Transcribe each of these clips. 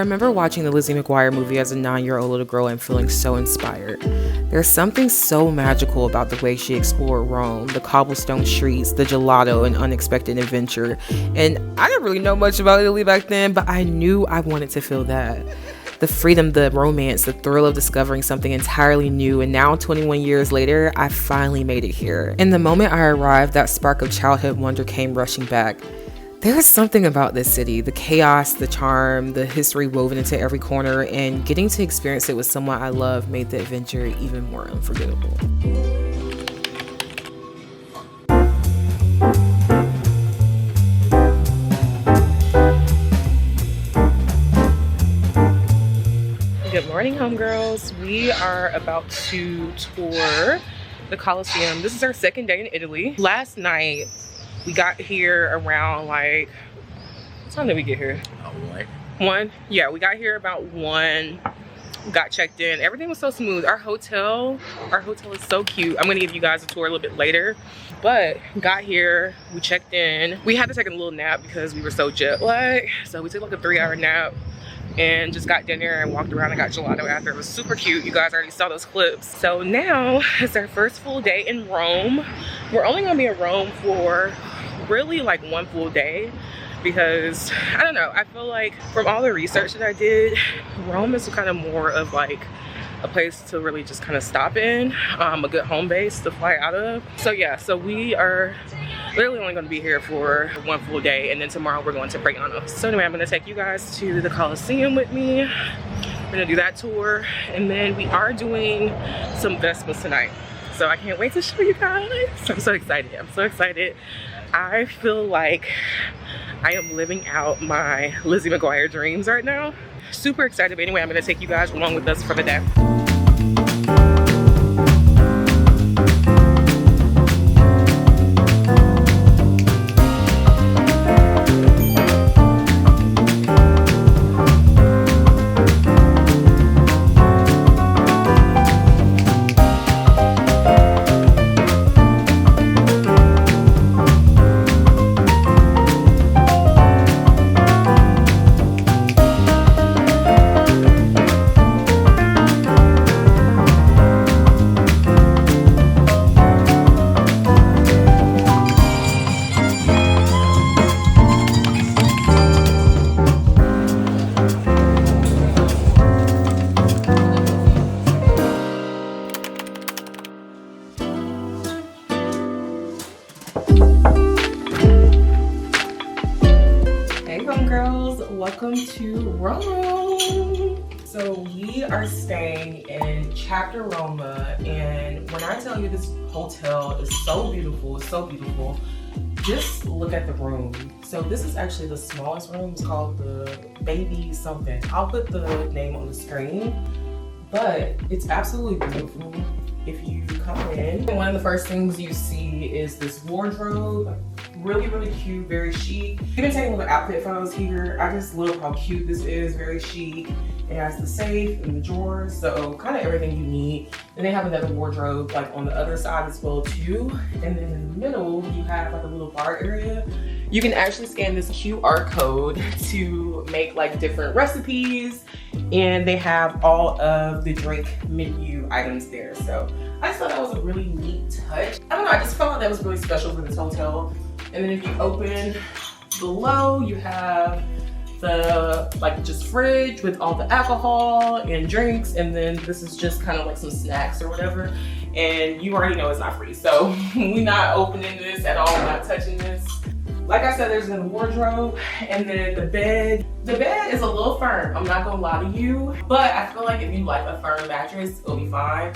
remember watching the Lizzie McGuire movie as a 9-year-old little girl and feeling so inspired. There's something so magical about the way she explored Rome, the cobblestone streets, the gelato, and unexpected adventure. And I didn't really know much about Italy back then, but I knew I wanted to feel that. The freedom, the romance, the thrill of discovering something entirely new. And now, 21 years later, I finally made it here. And the moment I arrived, that spark of childhood wonder came rushing back. There is something about this city, the chaos, the charm, the history woven into every corner, and getting to experience it with someone I love made the adventure even more unforgettable. Good morning, homegirls. We are about to tour the Colosseum. This is our second day in Italy. Last night, we got here around like, what time did we get here? One? Yeah, we got here about 1. Got checked in. Everything was so smooth. Our hotel is so cute. I'm gonna give you guys a tour a little bit later. But got here, we checked in. We had to take a little nap because we were so jet lagged. So we took like a 3-hour nap and just got dinner and walked around and got gelato after. It was super cute. You guys already saw those clips. So now it's our first full day in Rome. We're only gonna be in Rome for really like 1 full day because I don't know, I feel like from all the research that I did, Rome is kind of more of like a place to really just kind of stop in, a good home base to fly out of. So yeah, so we are literally only going to be here for 1 full day, and then tomorrow we're going to Praiano. So anyway, I'm going to take you guys to the Colosseum with me. We're going to do that tour, and then we are doing some Vespas tonight. So I can't wait to show you guys. I'm so excited. I'm so excited. I feel like I am living out my Lizzie McGuire dreams right now. Super excited. But anyway, I'm going to take you guys along with us for the day. Welcome to Rome. So we are staying in Chapter Roma, and when I tell you this hotel is so beautiful, it's so beautiful, just look at the room. So this is actually the smallest room. It's called the baby something. I'll put the name on the screen, but it's absolutely beautiful. If you come in, one of the first things you see is this wardrobe. Really, really cute, very chic. Even taking little outfit photos here. I just love how cute this is, very chic. It has the safe and the drawers, so kind of everything you need. Then they have another wardrobe like on the other side as well too. And then in the middle, you have like a little bar area. You can actually scan this QR code to make like different recipes, and they have all of the drink menu items there. So I just thought that was a really neat touch. I don't know, I just felt like that was really special for this hotel. And then if you open below, you have the like just fridge with all the alcohol and drinks, and then this is just kind of like some snacks or whatever. And you already know it's not free, so we're not opening this at all, not touching this. Like I said, there's a wardrobe, and then the bed. The bed is a little firm, I'm not gonna lie to you, but I feel like if you like a firm mattress, it'll be fine.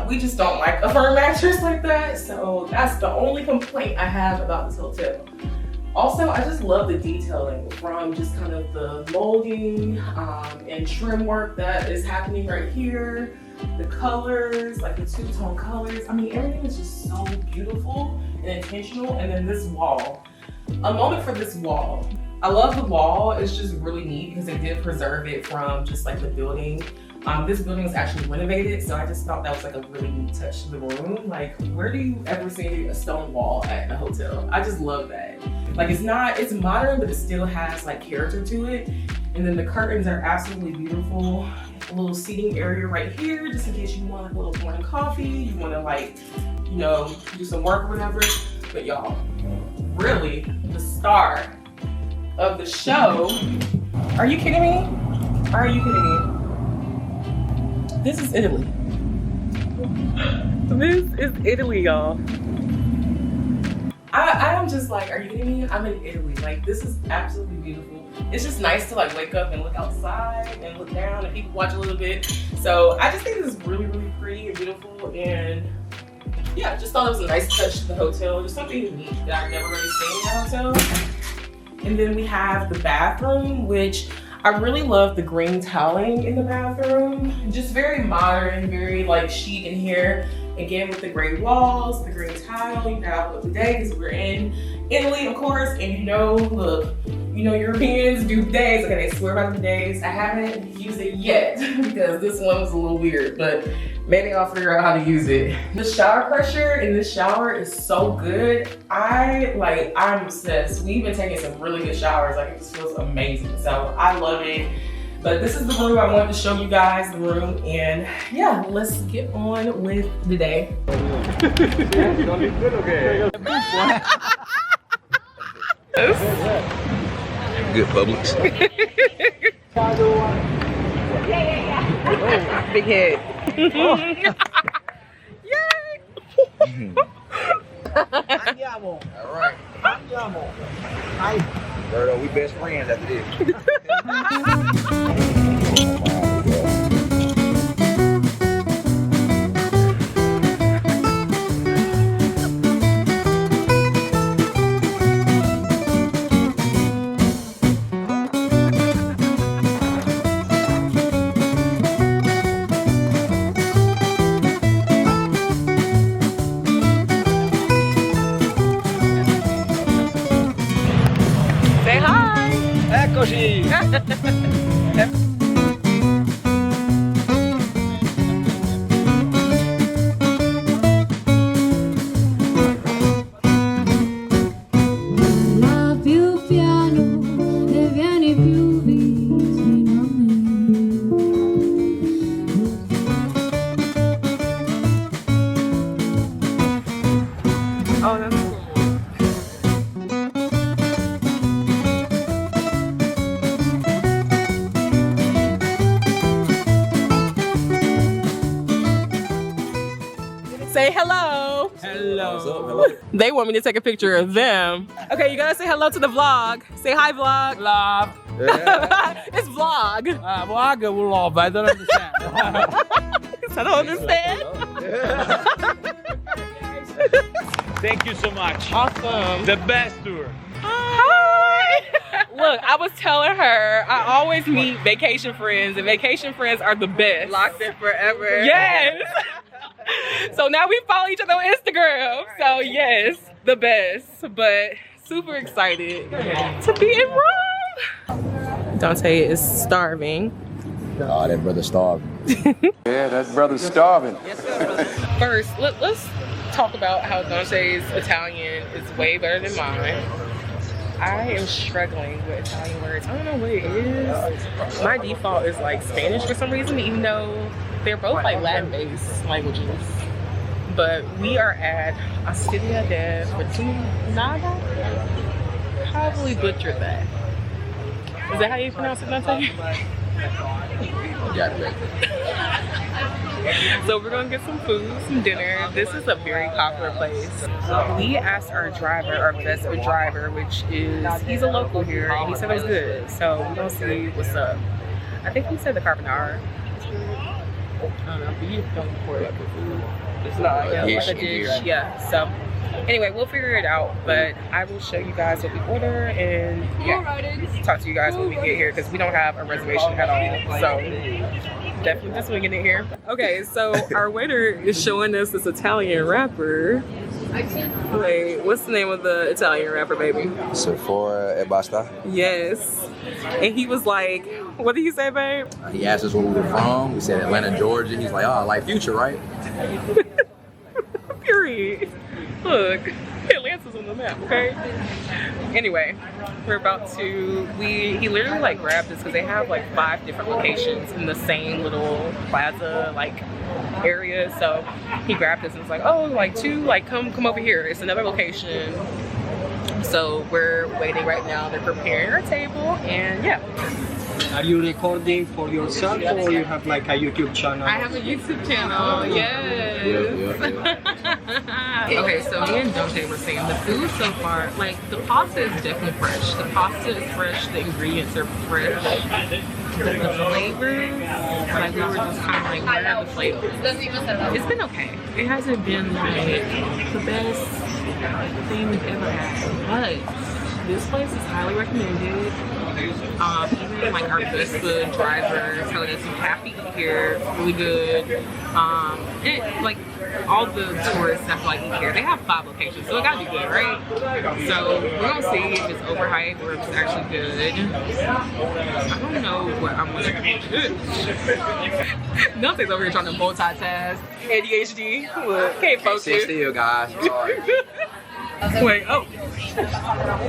We just don't like a firm mattress like that, so that's the only complaint I have about this hotel. Also, I just love the detailing from just kind of the molding and trim work that is happening right here. The colors, like the two-tone colors. I mean, everything is just so beautiful and intentional. And then this wall. A moment for this wall. I love the wall. It's just really neat because they did preserve it from just like the building. This building was actually renovated, so I just thought that was like a really neat touch to the room. Like, where do you ever see a stone wall at a hotel? I just love that. Like, it's modern, but it still has like character to it. And then the curtains are absolutely beautiful. A little seating area right here, just in case you want like a little morning coffee, you want to like, you know, do some work or whatever. But y'all, really, the star of the show. Are you kidding me? Are you kidding me? This is Italy. This is Italy, y'all. I am just like, are you kidding me? I'm in Italy. Like, this is absolutely beautiful. It's just nice to like wake up and look outside and look down and people watch a little bit. So I just think this is really, really pretty and beautiful. And yeah, just thought it was a nice touch to the hotel. Just something unique that I've never really seen in a hotel. And then we have the bathroom, which I really love the green tiling in the bathroom. Just very modern, very like chic in here. Again, with the gray walls, the green tile, you got a bidet because we're in Italy, of course. And you know, look, you know, Europeans do bidets. Okay, they swear by the bidets. I haven't used it yet because this one was a little weird, but maybe I'll figure out how to use it. The shower pressure in this shower is so good. I'm obsessed. We've been taking some really good showers. Like, it just feels amazing. So I love it. But this is the room. I wanted to show you guys the room. And yeah, let's get on with the day. Good Publix. Oh, big head. Yay! All right. Roberto, we best friends after this. Say hi! Eccoci! Più piano e vieni più vicino a me. Oh, that's cool. Say hello. Hello. What's up? Hello. They want me to take a picture of them. Okay, you gotta say hello to the vlog. Say hi, vlog. Love. It's vlog. Vlog will love. I don't understand. I don't understand. Thank you so much. Awesome. The best tour. Hi. Look, I was telling her I always meet vacation friends, and vacation friends are the best. Locked in forever. Yes. So now we follow each other on Instagram. So yes, the best. But super excited to be in Rome. Dante is starving. Oh, that brother's starving. Yeah, that brother's starving. First, let's talk about how Dante's Italian is way better than mine. I am struggling with Italian words. I don't know what it is. My default is like Spanish for some reason, even though they're both like Latin-based languages. But we are at Osteria de Fortunata. Probably butchered that. Is that how you pronounce it, Dante? Got it right. So we're gonna get some food, some dinner. This is a very popular place. We asked our driver, our Vespa driver, which is, he's a local here, and he said it was good. So we're gonna see what's up. I think he said the carbonara. I don't know, but you don't report like a food. It's not like a dish. Yeah, so anyway, we'll figure it out, but I will show you guys what we order and talk to you guys when we get here because we don't have a reservation at all. So definitely just swinging it here. Okay, so our waiter is showing us this Italian wrapper. Wait, what's the name of the Italian wrapper, baby? Sephora e basta. Yes. And he was like, what did he say, babe? He asked us where we were from. We said Atlanta, Georgia. He's like, oh, like Future, right? Period. Look, Atlanta's on the map, okay? Anyway, we're about to, he literally like grabbed this because they have like 5 different locations in the same little plaza like area. So he grabbed this and was like, oh, like 2, like come over here. It's another location. So we're waiting right now. They're preparing our table and yeah. Are you recording for yourself or you have like a YouTube channel? I have a YouTube channel, yes. Okay, so me and Dante were saying the food so far, like the pasta is definitely fresh. The pasta is fresh, the ingredients are fresh. The flavors, like we were just kind of like, where are the flavors? It's been okay. It hasn't been like the best thing we've ever had, but this place is highly recommended. Even like our Vespa driver told us you have to eat here, it's really good. Like all the tourists have to like eat here. They have 5 locations, so it gotta be good, right? So we're gonna see if it's overhyped or if it's actually good. I don't know what I'm gonna do. Nothing's over here trying to multitask. ADHD, can't focus. Sit still, guys. Sorry. Wait, oh.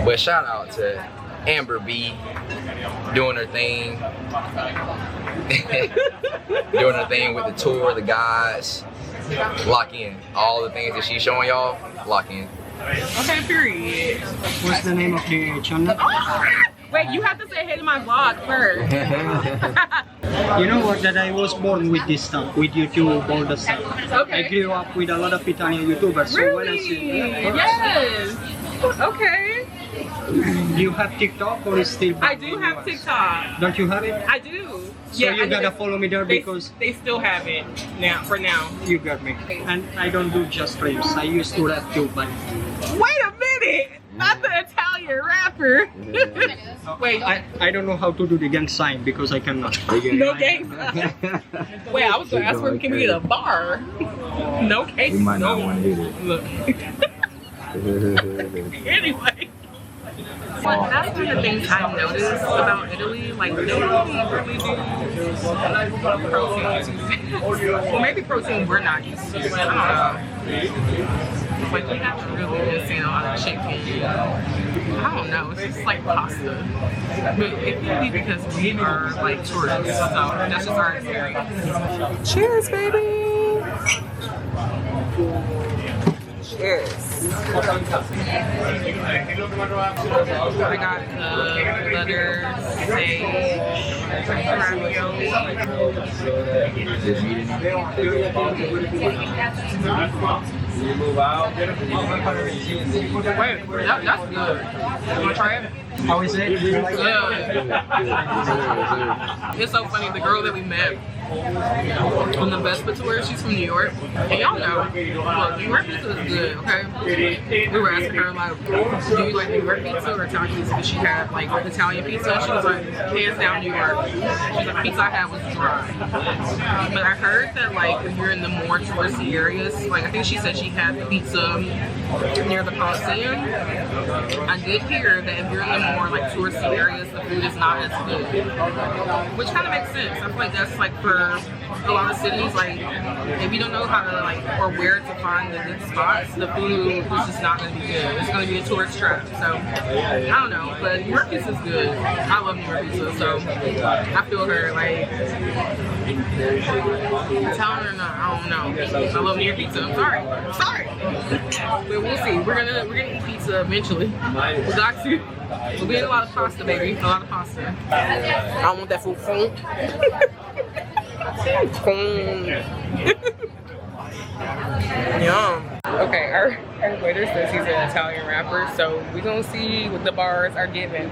But shout out to Amber B doing her thing. Doing her thing with the tour, the guides. Lock in. All the things that she's showing y'all, lock in. Okay, period. What's the name of the channel? Wait, you have to say hey to my vlog first. You know what, that I was born with this stuff, with YouTube, all the stuff. Okay. I grew up with a lot of Italian YouTubers, so Really? when I see... Yes. Okay. Do you have TikTok or is still... I do have TikTok. Don't you have it? I do. So yeah, you gotta follow me there because... They still have it now, for now. You got me. And I don't do just streams. I used to rap too, but... Wait a minute! Not the Italian rapper. Wait. I don't know how to do the gang sign because I cannot. No gang sign. Wait, I was gonna ask him, can we get a bar? No case. You might not no. want to do Look. Anyway. But that's one of the things I've noticed about Italy. Like, they really do protein. Well, maybe protein we're not used to. I don't know. Like, we have really been seeing a lot of chicken. I don't know. It's just like pasta. But it could be because we are like tourists. So that's just our experience. Cheers, baby. Cheers. I got the butter, sage, ravioli. Wait, that's good. You wanna try it? How is it? Good. It's so funny, the girl that we met on the Vespa tour, she's from New York. And y'all know, look, New York pizza is good, okay? We were asking her, like, do you like New York pizza or Italian pizza? Because she had, like, Italian pizza. She was like, hands down New York. She's like, pizza I had was dry. But I heard that, like, if you're in the more touristy areas, like, I think she said she had pizza near the Coliseum. I did hear that if you're in the more, like, touristy areas, the food is not as good. Which kind of makes sense. I feel like that's, like, for a lot of cities, like, if you don't know how to, like, or where to find the good spots, the food is just not going to be good. It's going to be a tourist trap. So, I don't know. But New York pizza is good. I love New York pizza. So, I feel her, like, Italian or not, I don't know. I love New York pizza. I'm sorry. I'm sorry. But we'll see. We're gonna eat pizza eventually. We got to. We'll be eating a lot of pasta, baby. A lot of pasta. I don't want that food. Yum. Okay, our waiter says he's an Italian rapper, so we're gonna see what the bars are giving.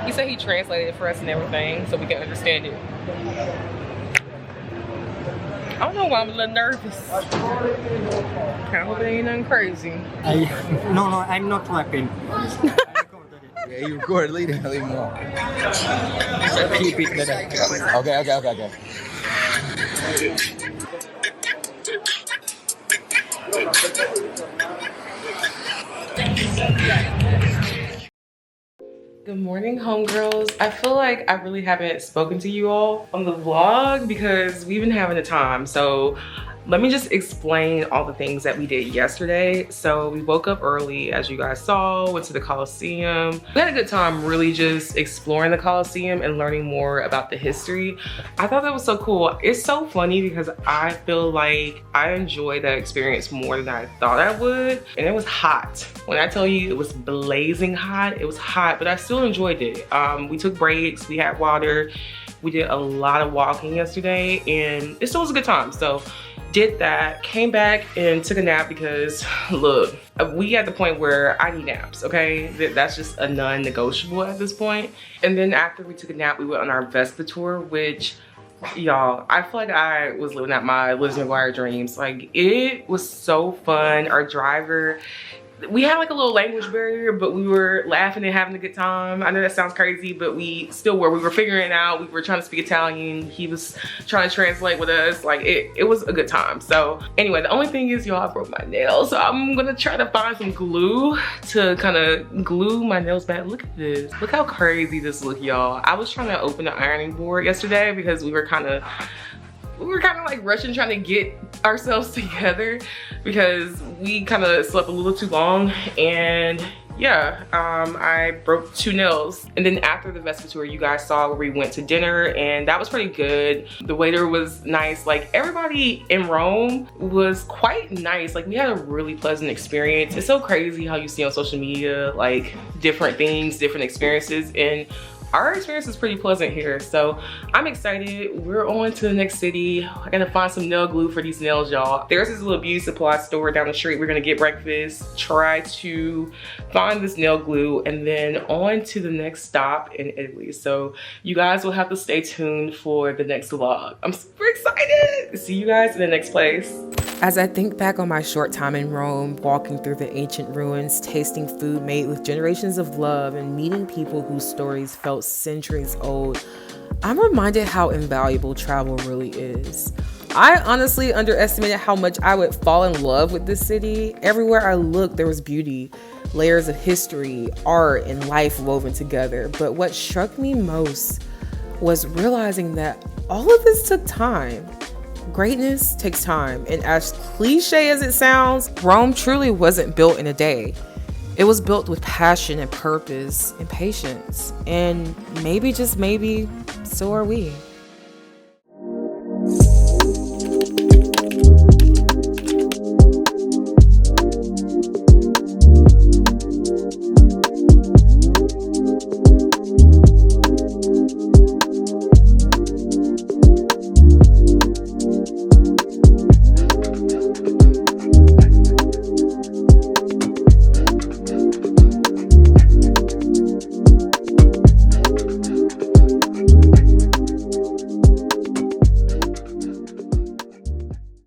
He said he translated it for us and everything, so we can understand it. I don't know why I'm a little nervous. I hope it ain't nothing crazy. No, I'm not rapping. Yeah, you recorded. Leave him alone. Keep it like that. Okay. Good morning, homegirls. I feel like I really haven't spoken to you all on the vlog because we've been having a time. So let me just explain all the things that we did yesterday. So we woke up early, as you guys saw, went to the Coliseum. We had a good time really just exploring the Coliseum and learning more about the history. I thought that was so cool. It's so funny because I feel like I enjoyed that experience more than I thought I would. And it was hot. When I tell you it was blazing hot, it was hot, but I still enjoyed it. We took breaks, we had water. We did a lot of walking yesterday and it still was a good time. So did that, came back and took a nap because look, we at the point where I need naps, okay? That's just a non-negotiable at this point. And then after we took a nap, we went on our Vespa tour, which y'all, I feel like I was living out my Liz McGuire dreams. Like, it was so fun. Our driver, we had like a little language barrier, but we were laughing and having a good time. I know that sounds crazy, but we still were. We were figuring it out. We were trying to speak Italian. He was trying to translate with us. Like, it was a good time. So anyway, the only thing is, y'all, I broke my nails. So I'm gonna try to find some glue to kind of glue my nails back. Look at this. Look how crazy this look, y'all. I was trying to open the ironing board yesterday because we were kind of like rushing, trying to get ourselves together because we kind of slept a little too long. And yeah, I broke 2 nails. And then after the Vespa tour, you guys saw where we went to dinner, and that was pretty good. The waiter was nice. Like, everybody in Rome was quite nice. Like, we had a really pleasant experience. It's so crazy how you see on social media like different things, different experiences, and our experience is pretty pleasant here. So I'm excited. We're on to the next city. I gotta find some nail glue for these nails, y'all. There's this little beauty supply store down the street. We're gonna get breakfast, try to find this nail glue, and then on to the next stop in Italy. So you guys will have to stay tuned for the next vlog. I'm super excited. See you guys in the next place. As I think back on my short time in Rome, walking through the ancient ruins, tasting food made with generations of love, and meeting people whose stories felt centuries old, I'm reminded how invaluable travel really is. I honestly underestimated how much I would fall in love with this city. Everywhere I looked, there was beauty, layers of history, art, and life woven together. But what struck me most was realizing that all of this took time. Greatness takes time, and as cliche as it sounds, Rome truly wasn't built in a day. It was built with passion and purpose and patience, and maybe, just maybe, so are we.